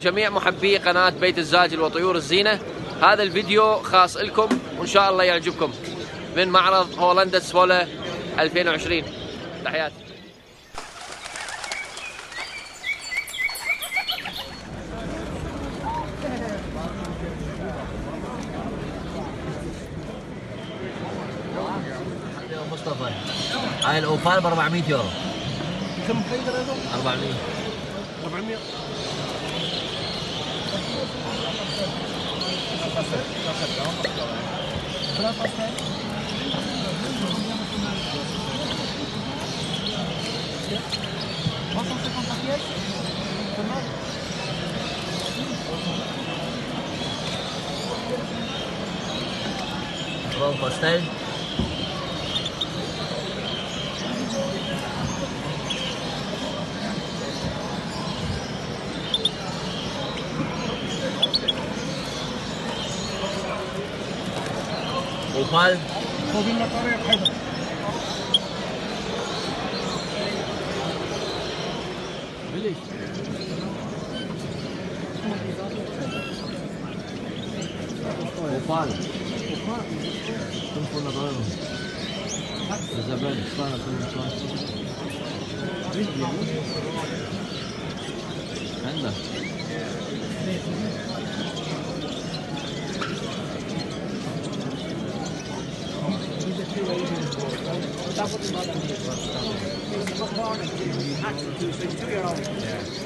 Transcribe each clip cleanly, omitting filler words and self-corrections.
جميع محبي قناة بيت الزاجل وطيور الزينة، هذا الفيديو خاص لكم وإن شاء الله يعجبكم من معرض هولندا سفولة 2020. تحياتي. مصطفى هاي الاوبال ب 400 يورو. كم قيدر هذول؟ 400. 400. باستيل اوبال خذ لنا طريق حلو. بليش اوبال تنفر نظرهم الزبالة صار عندك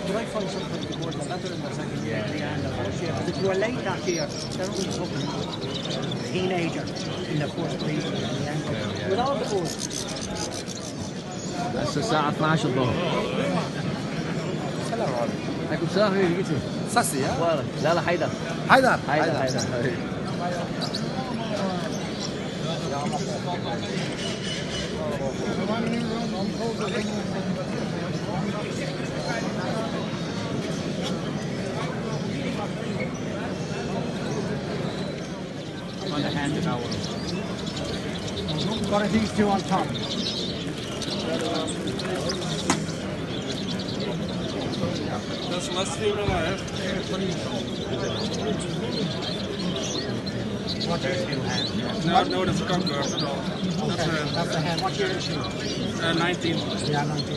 But I find sometimes the board better in the second year. If you were late that year, there was a fucking teenager in the first grade. With all the boards. هسه الساعة 12 الظهر. عليكم السلام حبيبي قلت ساسي ها؟ لا حيدر. حيدر One of these two on top. Dat is lastig om naar hè? No, dat is kanker. That's the hand. What year is she? 19. Yeah, 19.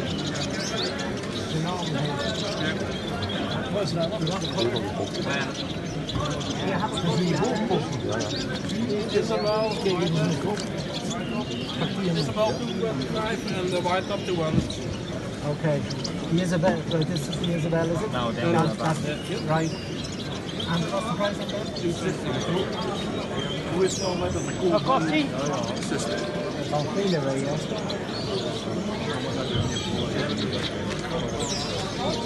The normal hand. What's that? What do you Is er wel 2.5 en de white up to 1. Okay. The Isabel, so this is the Isabel, is it? No, that's right. And what's the price on that? 250. Hoe is het nou met een koel? Of course, System. oh, feel it, yeah.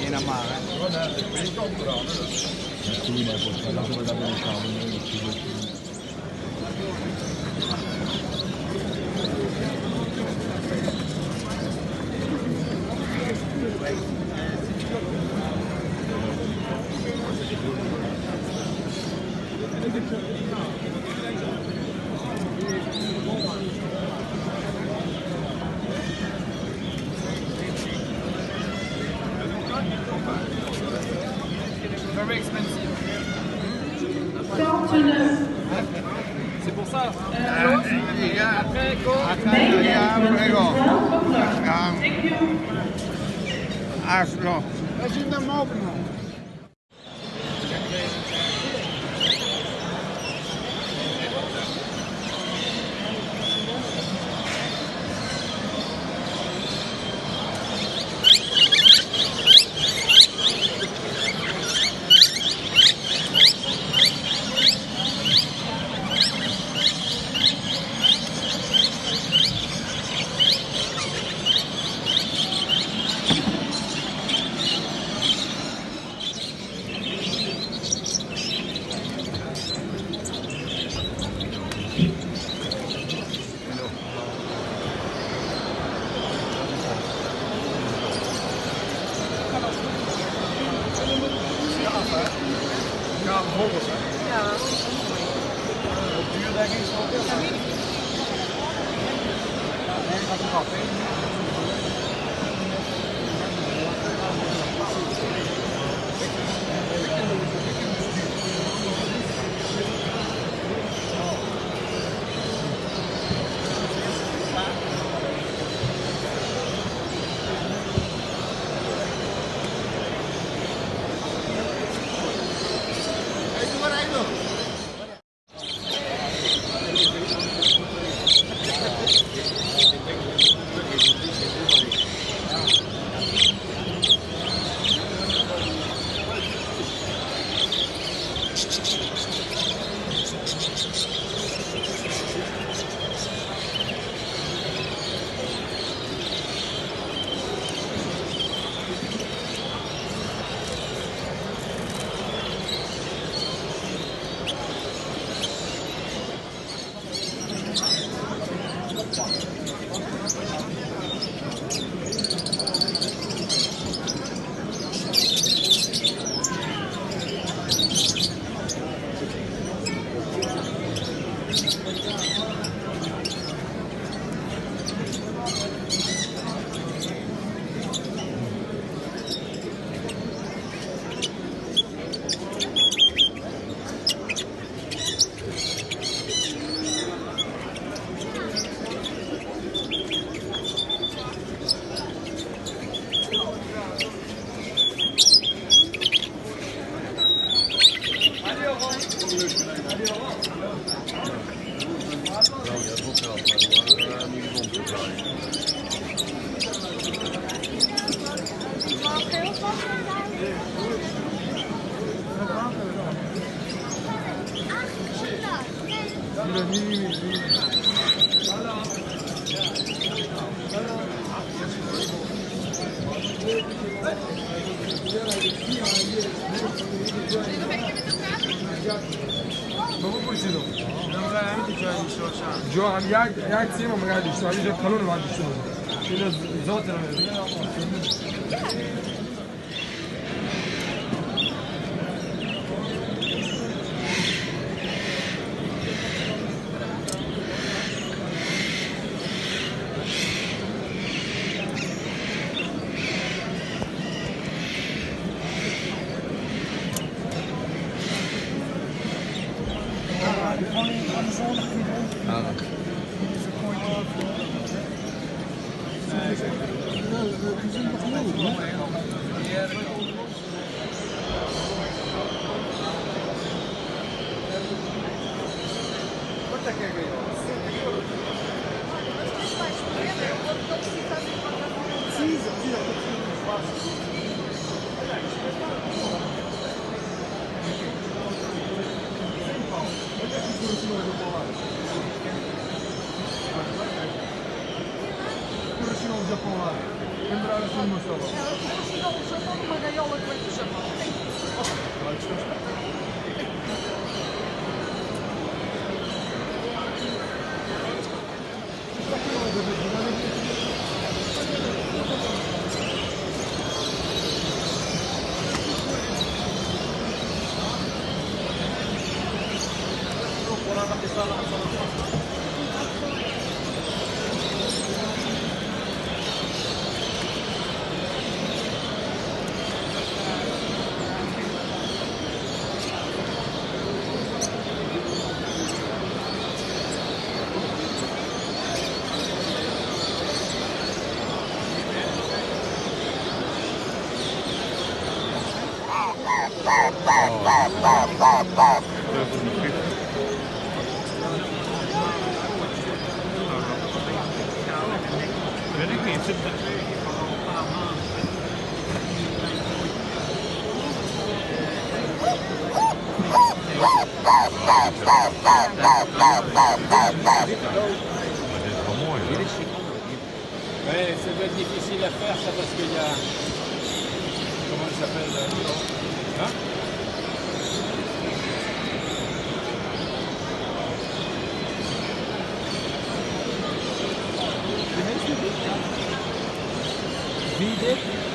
In een maar, hè? Very expensive. C'est pour ça. Après, go. Als je hem open houdt. Ja, vogels hè? Ja. Op duur denk ik. Nee, dat is een café. جوا عم يقعد سيما ما قاعد يشتغل يجي القانون ما قاعد يشتغل إلى زوت Ouais, ça doit être difficile à faire ça parce qu'il y a... Comment il s'appelle hein? Vide.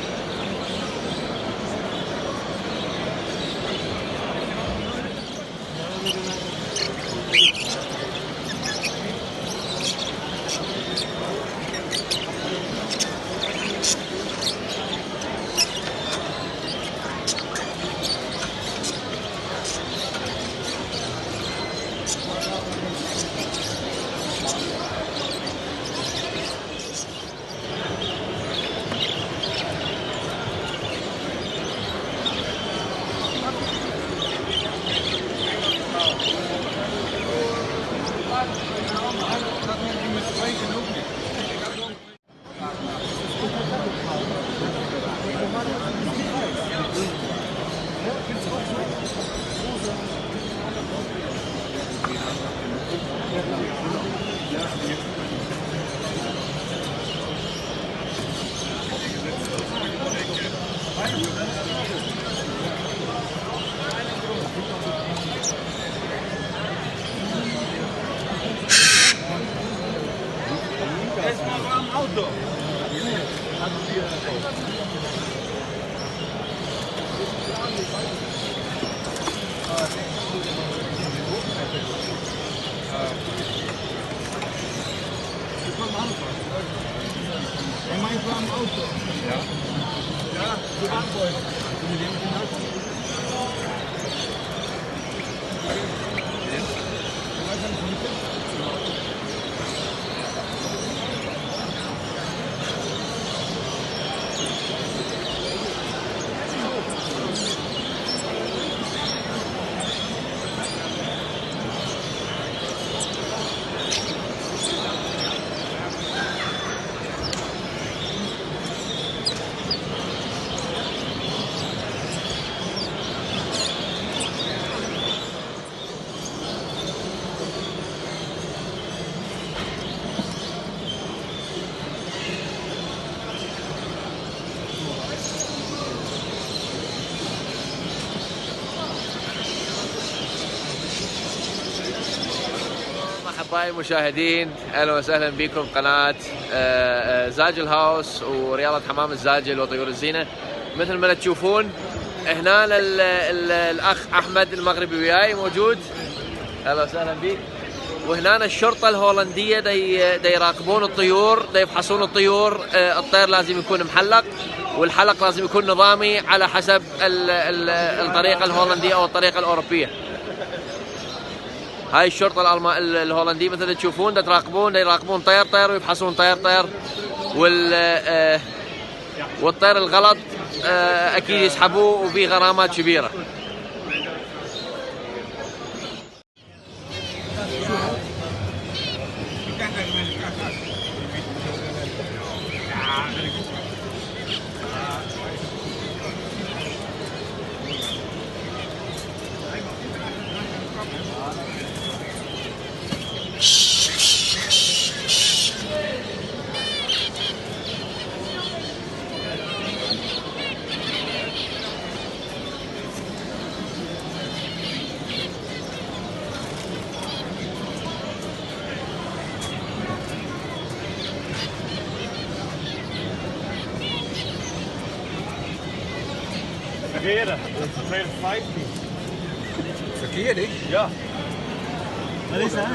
أعزائي المشاهدين، أهلا وسهلا بكم قناة زاجل هاوس ورياضة حمام الزاجل وطيور الزينة. مثل ما تشوفون هنا الأخ أحمد المغربي وياي موجود، أهلا وسهلا بك. وهنا الشرطة الهولندية دا يراقبون الطيور، دا يفحصون الطيور. الطير لازم يكون محلق، والحلق لازم يكون نظامي على حسب الطريقة الهولندية أو الطريقة الأوروبية. هاي الشرطة الهولندية مثل تشوفون دا يراقبون طير ويفحصون طير والطير الغلط أكيد يسحبوه وفي غرامات كبيرة. Verkeerde, 250. Verkeerd, hè? Ja. Wat is dat?